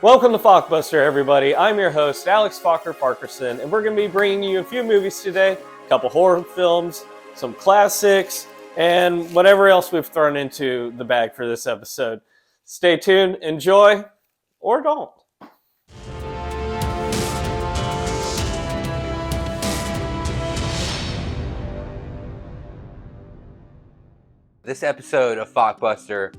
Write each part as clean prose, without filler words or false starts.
Welcome to Fockbuster, everybody. I'm your host, Alex Focker Parkerson, and we're going to be bringing you a few movies today, a couple horror films, some classics, and whatever else we've thrown into the bag for this episode. Stay tuned, enjoy, or don't. This episode of Fockbuster,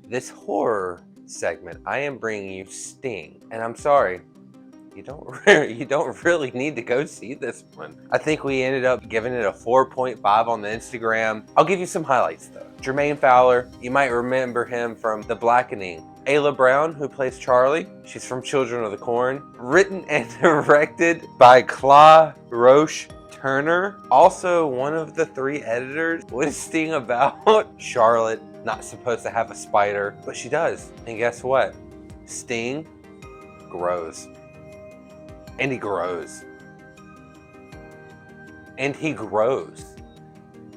this horror segment, I am bringing you Sting, and I'm sorry, you don't really need to go see this one. I think we ended up giving it a 4.5 on the Instagram. I'll give you some highlights though. Jermaine Fowler, you might remember him from The Blackening. Ayla Brown, who plays Charlie, she's from Children of the Corn. Written and directed by Claude Roche Turner, also one of the 3 editors. What is Sting about? Charlotte, not supposed to have a spider, but she does. And guess what? Sting grows. And he grows. And he grows.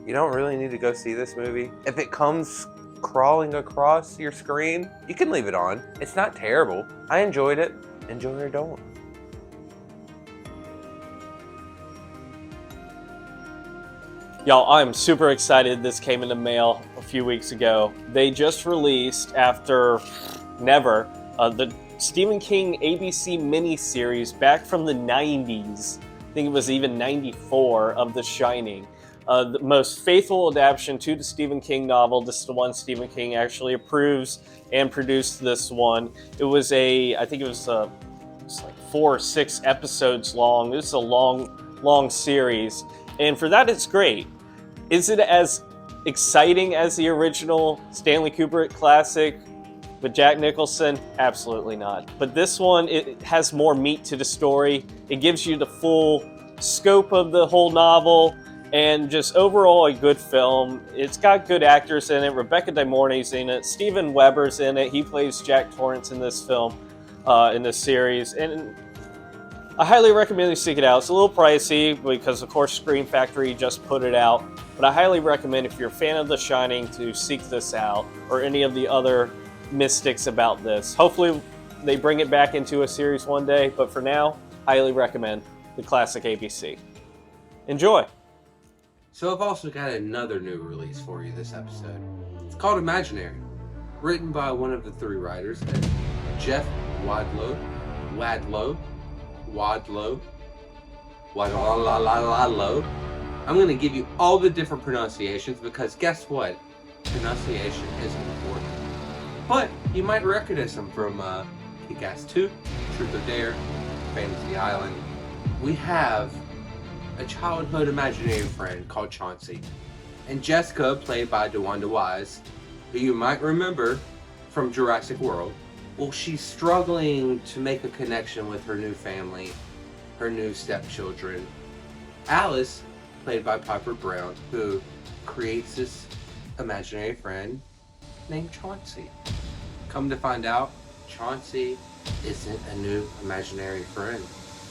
You don't really need to go see this movie. If it comes crawling across your screen, you can leave it on. It's not terrible. I enjoyed it. Enjoy or don't. Y'all, I'm super excited. This came in the mail a few weeks ago. They just released, after never, the Stephen King ABC miniseries back from the 90s. I think it was even 94 of The Shining. The most faithful adaptation to the Stephen King novel. This is the one Stephen King actually approves and produced this one. It was I think it was like 4 or 6 episodes long. This is a long series. And for that, it's great. Is it as exciting as the original Stanley Kubrick classic with Jack Nicholson? Absolutely not. But this one, it has more meat to the story. It gives you the full scope of the whole novel, and just overall a good film. It's got good actors in it. Rebecca De Mornay's in it. Steven Weber's in it. He plays Jack Torrance in this film, in this series. And I highly recommend you seek it out. It's a little pricey because, of course, Scream Factory just put it out. But I highly recommend, if you're a fan of The Shining, to seek this out, or any of the other mystics about this. Hopefully they bring it back into a series one day, but for now, highly recommend the classic ABC. Enjoy! So I've also got another new release for you this episode. It's called Imaginary, written by one of the 3 writers, Jeff Wadlow. I'm going to give you all the different pronunciations because guess what? Pronunciation is important. But you might recognize them from Kick-Ass 2, Truth or Dare, Fantasy Island. We have a childhood imaginary friend called Chauncey, and Jessica, played by DeWanda Wise, who you might remember from Jurassic World. Well, she's struggling to make a connection with her new family, her new stepchildren. Alice, played by Piper Brown, who creates this imaginary friend named Chauncey. Come to find out, Chauncey isn't a new imaginary friend.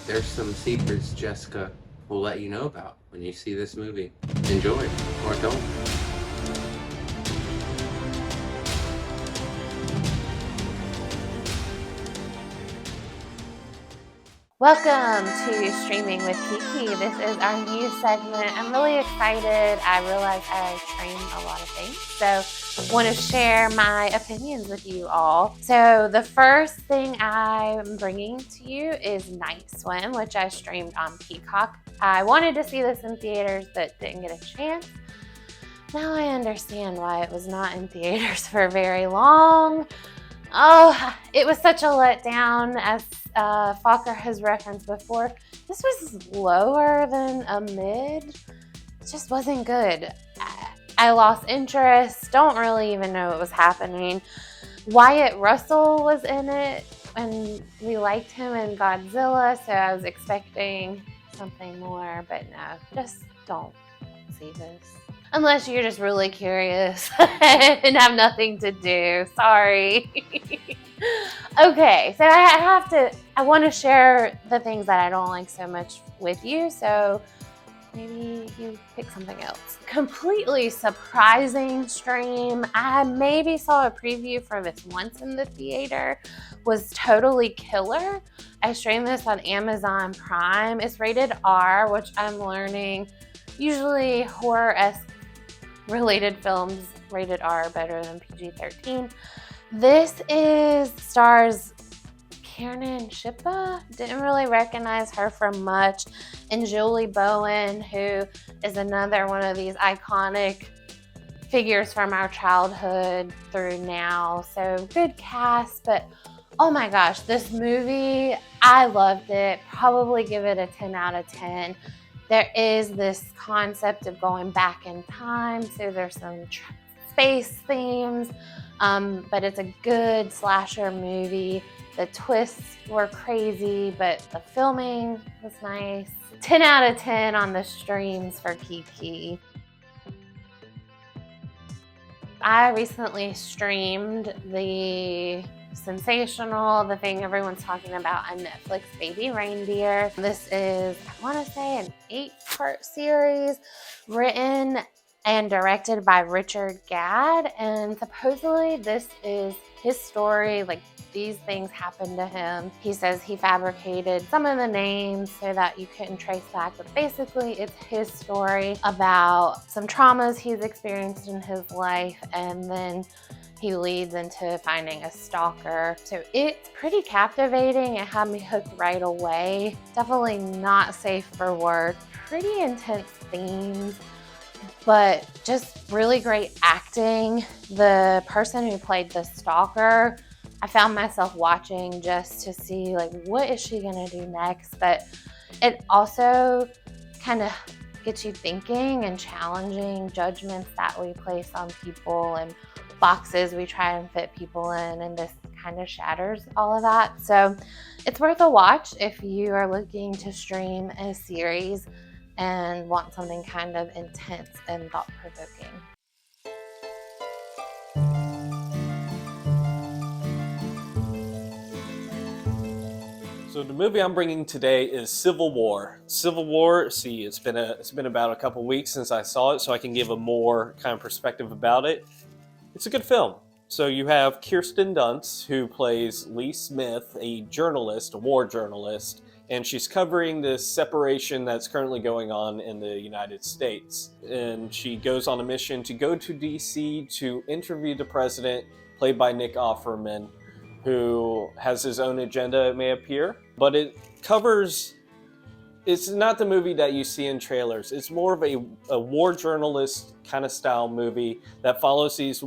There's some secrets Jessica will let you know about when you see this movie. Enjoy, or don't. Welcome to Streaming with Kiki. This is our new segment. I'm really excited. I realize I stream a lot of things, so want to share my opinions with you all. So the first thing I'm bringing to you is Night Swim, which I streamed on Peacock. I wanted to see this in theaters, but didn't get a chance. Now I understand why it was not in theaters for very long. Oh, it was such a letdown, as Focker has referenced before. This was lower than a mid. It just wasn't good. I lost interest. Don't really even know what was happening. Wyatt Russell was in it, and we liked him in Godzilla, so I was expecting something more, but no, just don't see this. Unless you're just really curious and have nothing to do. Sorry. Okay, so I want to share the things that I don't like so much with you. So maybe you pick something else. Completely surprising stream. I maybe saw a preview for this once in the theater. Was totally killer. I streamed this on Amazon Prime. It's rated R, which I'm learning. Usually horror-esque related films rated R better than PG-13. This stars Kiernan Shipka. Didn't really recognize her from much. And Julie Bowen, who is another one of these iconic figures from our childhood through now. So good cast, but oh my gosh, this movie, I loved it. Probably give it a 10 out of 10. There is this concept of going back in time, so there's some space themes, but it's a good slasher movie. The twists were crazy, but the filming was nice. 10 out of 10 on the streams for Kiki. I recently streamed the thing everyone's talking about on Netflix, Baby Reindeer. This is, I want to say, an 8-part series written and directed by Richard Gadd. And supposedly this is his story, like these things happened to him. He says he fabricated some of the names so that you couldn't trace back, but basically it's his story about some traumas he's experienced in his life, and then he leads into finding a stalker. So it's pretty captivating. It had me hooked right away. Definitely not safe for work. Pretty intense themes, but just really great acting. The person who played the stalker, I found myself watching just to see, like, what is she gonna do next? But it also kind of gets you thinking and challenging judgments that we place on people and boxes we try and fit people in, and this kind of shatters all of that. So it's worth a watch if you are looking to stream a series and want something kind of intense and thought-provoking. So the movie I'm bringing today is Civil War. Civil War, see, it's been about a couple weeks since I saw it, so I can give a more kind of perspective about it. It's a good film. So you have Kirsten Dunst, who plays Lee Smith, a journalist, a war journalist, and she's covering this separation that's currently going on in the United States. And she goes on a mission to go to DC to interview the president, played by Nick Offerman, who has his own agenda, it may appear. But it's not the movie that you see in trailers. It's more of a war journalist kind of style movie that follows these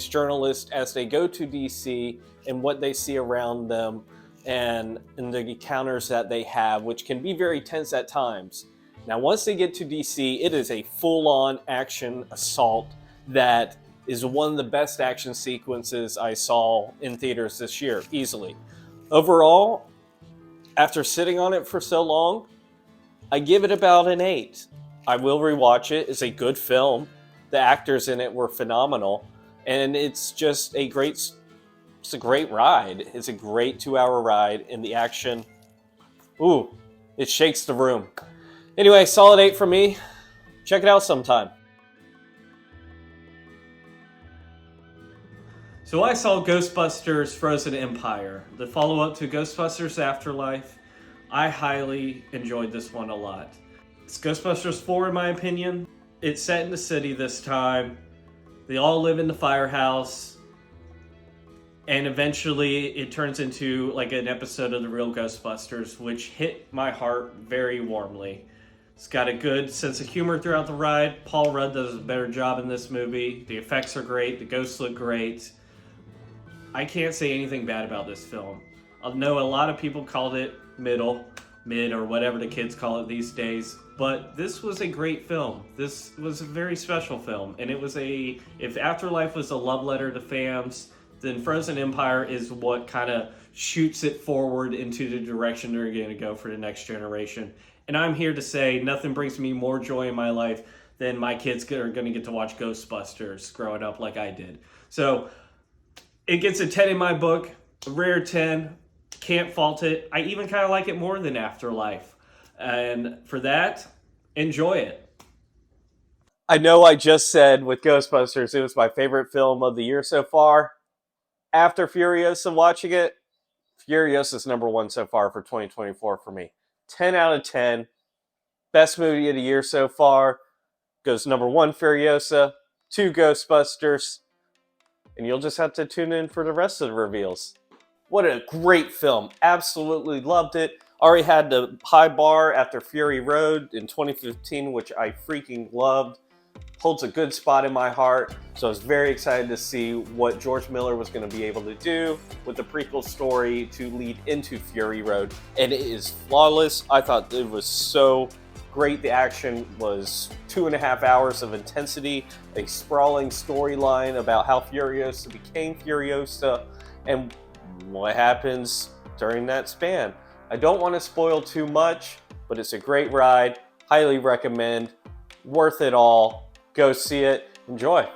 journalists as they go to DC and what they see around them and the encounters that they have, which can be very tense at times. Now, once they get to DC, it is a full-on action assault that is one of the best action sequences I saw in theaters this year, easily. Overall, after sitting on it for so long, I give it about an 8. I will rewatch it. It's a good film. The actors in it were phenomenal. And it's just a great ride. It's a great 2-hour ride, and the action, ooh, it shakes the room. Anyway, solid 8 from me. Check it out sometime. So I saw Ghostbusters Frozen Empire, the follow-up to Ghostbusters Afterlife. I highly enjoyed this one a lot. It's Ghostbusters 4 in my opinion. It's set in the city this time. They all live in the firehouse, and eventually it turns into like an episode of The Real Ghostbusters, which hit my heart very warmly. It's got a good sense of humor throughout the ride. Paul Rudd does a better job in this movie. The effects are great. The ghosts look great. I can't say anything bad about this film. I know a lot of people called it mid, or whatever the kids call it these days. But this was a great film. This was a very special film. And it was if Afterlife was a love letter to fans, then Frozen Empire is what kind of shoots it forward into the direction they're going to go for the next generation. And I'm here to say nothing brings me more joy in my life than my kids are going to get to watch Ghostbusters growing up like I did. So it gets a 10 in my book, a rare 10. Can't fault it. I even kind of like it more than Afterlife. And for that, enjoy it. I know I just said with Ghostbusters it was my favorite film of the year so far. After Furiosa watching it, Furiosa's number one so far for 2024 for me. 10 out of 10. Best movie of the year so far. Goes number one Furiosa, 2 Ghostbusters, and you'll just have to tune in for the rest of the reveals. What a great film. Absolutely loved it. Already had the high bar after Fury Road in 2015, which I freaking loved. Holds a good spot in my heart. So I was very excited to see what George Miller was going to be able to do with the prequel story to lead into Fury Road. And it is flawless. I thought it was so great. The action was 2.5 hours of intensity, a sprawling storyline about how Furiosa became Furiosa and what happens during that span. I don't want to spoil too much, but it's a great ride. Highly recommend. Worth it all. Go see it. Enjoy.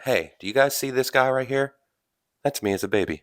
Hey, do you guys see this guy right here? That's me as a baby.